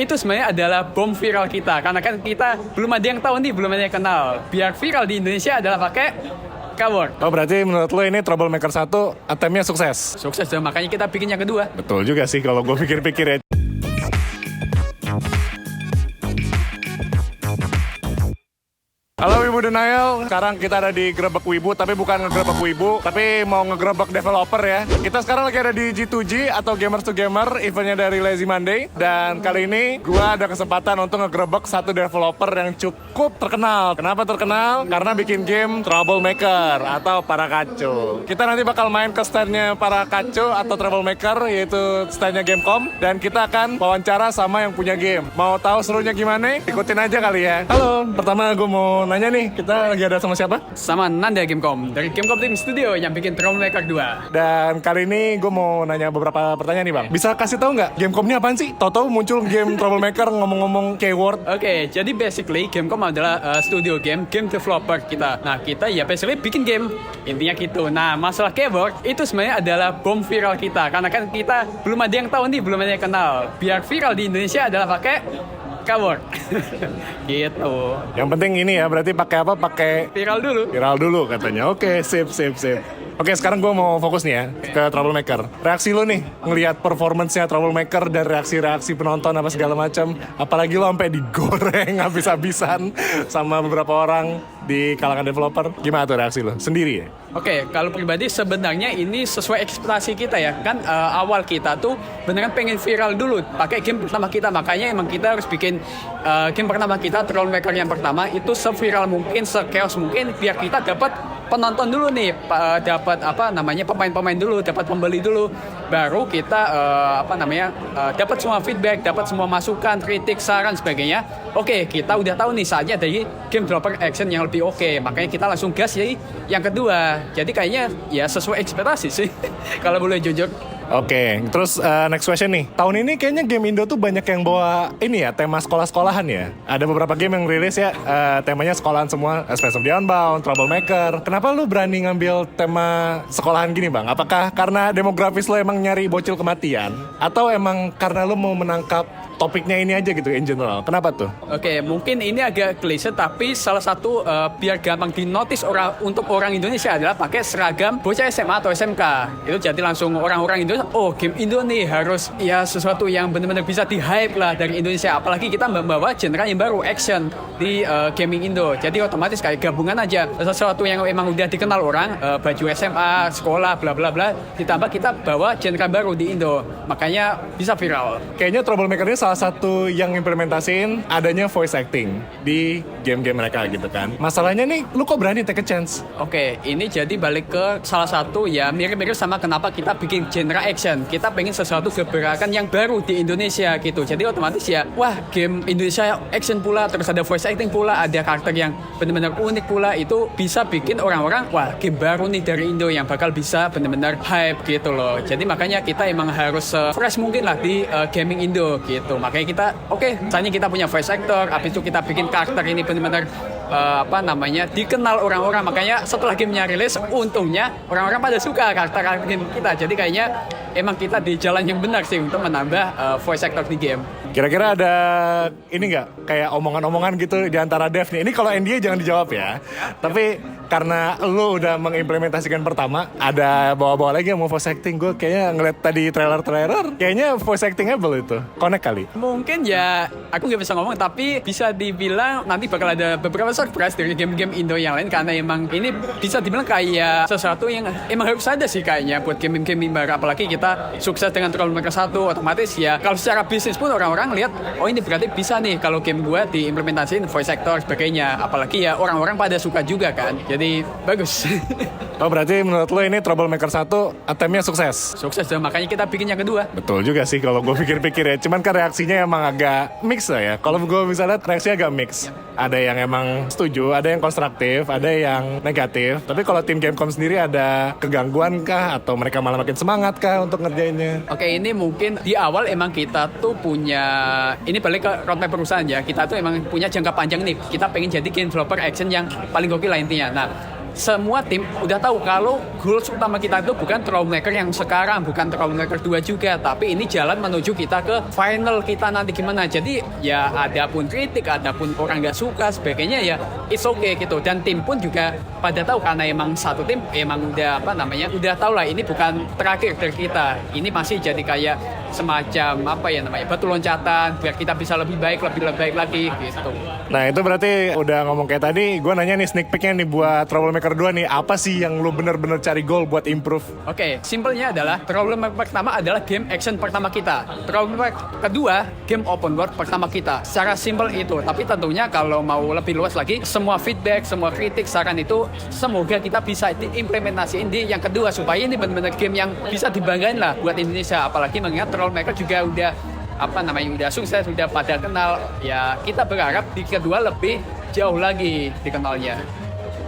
Itu sebenarnya adalah bom viral kita. Karena kan kita belum ada yang tahu nih, belum ada yang kenal. Biar viral di Indonesia adalah pakai K-word. Oh berarti menurut lo ini Troublemaker 1 attempt-nya sukses? Sukses dong, makanya kita bikin yang kedua. Betul juga sih kalau gue pikir-pikir ya. Halo Wibu Denial, sekarang kita ada di Grebek Wibu, tapi bukan ngegerebek Wibu, tapi mau ngegerebek developer ya. Kita sekarang lagi ada di G2G atau Gamers to Gamer, eventnya dari Lazy Monday. Dan kali ini gue ada kesempatan untuk ngegerebek satu developer yang cukup terkenal. Kenapa terkenal? Karena bikin game Troublemaker atau Para Kaco. Kita nanti bakal main ke stand-nya Para Kaco atau Troublemaker, yaitu stand-nya Gamecom. Dan kita akan wawancara sama yang punya game. Mau tahu serunya gimana? Ikutin aja kali ya. Halo, pertama gue mau nanya nih, kita lagi ada sama siapa? Sama Nanda Gamecom, dari Gamecom Team Studio yang bikin Troublemaker 2. Dan kali ini gue mau nanya beberapa pertanyaan nih bang. Bisa kasih tahu nggak Gamecom ini apaan sih? Tahu-tahu muncul game Troublemaker ngomong-ngomong keyword. Oke, jadi basically Gamecom adalah studio game developer kita. Nah, kita ya basically bikin game. Intinya gitu. Nah, masalah keyword itu sebenarnya adalah bom viral kita. Karena kan kita belum ada yang tahu nih, belum ada yang kenal. Biar viral di Indonesia adalah pakai K-word. Gitu. Yang penting ini ya, berarti pakai apa? Pakai Viral dulu. viral dulu katanya. Oke, sip. Oke, sekarang gue mau fokus nih ya ke Troublemaker. Reaksi lo nih ngelihat performance-nya Troublemaker dan reaksi-reaksi penonton apa segala macam. Apalagi lo sampai digoreng habis-habisan sama beberapa orang di kalangan developer. Gimana tuh reaksi lo? Sendiri ya? Oke, kalau pribadi sebenarnya ini sesuai ekspektasi kita ya. Kan awal kita tuh beneran pengen viral dulu pakai game pertama kita. Makanya emang kita harus bikin game pertama kita, Troublemaker yang pertama itu se-viral mungkin, se-chaos mungkin biar kita dapat penonton dulu nih, dapat pemain-pemain dulu, dapat pembeli dulu, baru kita dapat semua feedback, dapat semua masukan, kritik, saran sebagainya. Oke, kita udah tahu nih saatnya dari game developer action yang lebih oke, makanya kita langsung gas jadi yang kedua. Jadi kayaknya ya sesuai ekspektasi sih kalau boleh jujur. Oke, terus next question nih. Tahun ini kayaknya game Indo tuh banyak yang bawa ini ya, tema sekolah-sekolahan ya. Ada beberapa game yang rilis ya, temanya sekolahan semua. Space of the Unbound, Troublemaker. Kenapa lu berani ngambil tema sekolahan gini bang? Apakah karena demografis lo emang nyari bocil kematian? Atau emang karena lu mau menangkap topiknya ini aja gitu in general? Kenapa tuh? Oke, mungkin ini agak klise tapi salah satu biar gampang dinotis untuk orang Indonesia adalah pakai seragam bocah SMA atau SMK. Itu jadi langsung orang-orang Indonesia, oh game Indo nih harus ya sesuatu yang benar-benar bisa di-hype lah dari Indonesia. Apalagi kita membawa genre yang baru, action di gaming Indo. Jadi otomatis kayak gabungan aja sesuatu yang emang udah dikenal orang, baju SMA, sekolah, bla bla bla. Ditambah kita bawa genre baru di Indo. Makanya bisa viral. Kayaknya Troublemaker ini salah satu yang implementasiin adanya voice acting di game-game mereka gitu kan. Masalahnya nih, lu kok berani take a chance? Oke, ini jadi balik ke salah satu ya mirip-mirip sama kenapa kita bikin genre action. Kita pengen sesuatu gebrakan yang baru di Indonesia gitu. Jadi otomatis ya, wah game Indonesia action pula, terus ada voice acting pula, ada karakter yang benar-benar unik pula. Itu bisa bikin orang-orang, wah game baru nih dari Indo yang bakal bisa benar-benar hype gitu loh. Jadi makanya kita emang harus fresh mungkin lah di gaming Indo gitu. Makanya kita, misalnya kita punya voice actor, habis itu kita bikin karakter ini benar-benar dikenal orang-orang. Makanya setelah gamenya rilis, untungnya orang-orang pada suka karakter game kita. Jadi kayaknya emang kita di jalan yang benar sih untuk menambah voice actor di game. Kira-kira ada ini nggak kayak omongan-omongan gitu di antara dev nih? Ini kalau NDA jangan dijawab ya. Tapi karena lu udah mengimplementasikan pertama, ada bawa-bawa lagi yang mau voice acting. Gue kayaknya ngeliat tadi trailer, kayaknya voice actingable itu. Connect kali. Mungkin ya, aku nggak bisa ngomong, tapi bisa dibilang nanti bakal ada beberapa surprise dari game-game Indo yang lain. Karena emang ini bisa dibilang kayak sesuatu yang emang harus ada sih kayaknya buat game-game baru. Apalagi kita sukses dengan Troublemaker 1, otomatis ya kalau secara bisnis pun orang-orang lihat, oh ini berarti bisa nih kalau game gue diimplementasiin voice actor sebagainya. Apalagi ya orang-orang pada suka juga kan. Jadi bagus. Oh berarti menurut lo ini Troublemaker 1 attempt-nya sukses? Sukses dong, makanya kita bikin yang kedua. Betul juga sih kalau gue pikir-pikir ya. Cuman kan reaksinya emang agak mix lah ya. Kalau gue bisa lihat reaksinya agak mix. Ada yang emang setuju, ada yang konstruktif, ada yang negatif. Tapi kalau tim Gamecom sendiri ada kegangguan kah? Atau mereka malah makin semangat kah untuk ngerjainnya? Oke, ini mungkin di awal emang kita tuh punya, ini balik ke roadmap perusahaan ya. Kita tuh emang punya jangka panjang nih. Kita pengen jadi game developer action yang paling gokil lah intinya. Nah, semua tim udah tahu kalau goals utama kita itu bukan Troublemaker yang sekarang, bukan Troublemaker 2 juga, tapi ini jalan menuju kita ke final kita nanti gimana. Jadi ya adapun kritik, adapun orang nggak suka sebagainya ya it's okay gitu. Dan tim pun juga pada tahu karena emang satu tim emang udah udah tahu lah ini bukan terakhir dari kita. Ini masih jadi kayak semacam batu loncatan biar kita bisa lebih baik lagi gitu. Nah itu berarti udah ngomong kayak tadi, gue nanya nih sneak peeknya nih buat Troublemaker 2 nih, apa sih yang lu bener-bener cari goal buat improve? Oke, simpelnya adalah Troublemaker pertama adalah game action pertama kita. Troublemaker kedua, game open world pertama kita. Secara simpel itu, tapi tentunya kalau mau lebih luas lagi, semua feedback, semua kritik, saran itu semoga kita bisa diimplementasiin di yang kedua supaya ini benar-benar game yang bisa dibanggain lah buat Indonesia. Apalagi mengingat Troublemaker juga udah udah sukses, udah pada kenal. Ya kita berharap di kedua lebih jauh lagi dikenalnya.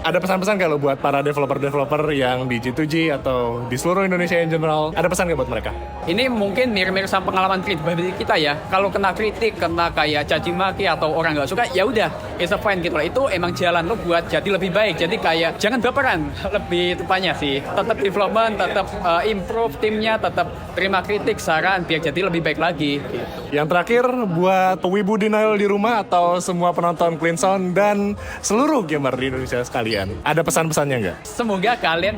Ada pesan-pesan gak lo buat para developer-developer yang di G2G atau di seluruh Indonesia in general? Ada pesan gak buat mereka? Ini mungkin mirip-mirip sama pengalaman pribadi kita ya. Kalau kena kritik, kena kayak caci maki atau orang nggak suka, ya udah, it's a fine gitu lah. Itu emang jalan lo buat jadi lebih baik. Jadi kayak jangan baperan, lebih tepatnya sih. Tetap development, tetap improve timnya, tetap terima kritik, saran biar jadi lebih baik lagi. Gitu. Yang terakhir buat Wibu Denial di rumah atau semua penonton Clean Sound dan seluruh gamer di Indonesia sekalian. Ada pesan-pesannya nggak? Semoga kalian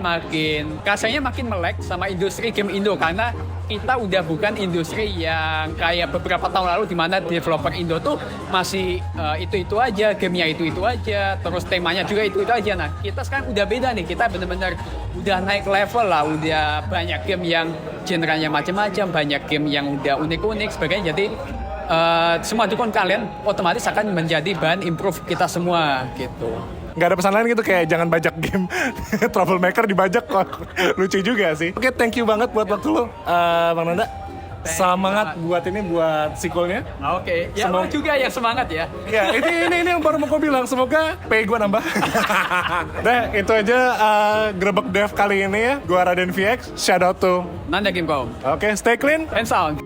rasanya makin melek sama industri game Indo karena kita udah bukan industri yang kayak beberapa tahun lalu di mana developer Indo tuh masih itu-itu aja, gamenya itu-itu aja, terus temanya juga itu-itu aja. Nah, kita sekarang udah beda nih, kita benar-benar udah naik level lah, udah banyak game yang genre-nya macam-macam, banyak game yang udah unik-unik sebagainya. Jadi semua dukung kalian otomatis akan menjadi bahan improve kita semua gitu. Nggak ada pesan lain gitu kayak jangan bajak game Troublemaker dibajak kok. Lucu juga sih. Oke, thank you banget buat waktu lo, Bang Nanda. Semangat buat sequelnya. Oke, ya lo juga ya semangat ya. Ya, ini yang baru mau gue bilang. Semoga pay gue nambah. Nah, itu aja Grebek Dev kali ini ya. Gue Raden VX. Shout out to Nanda Gamecom. Oke, stay clean And sound.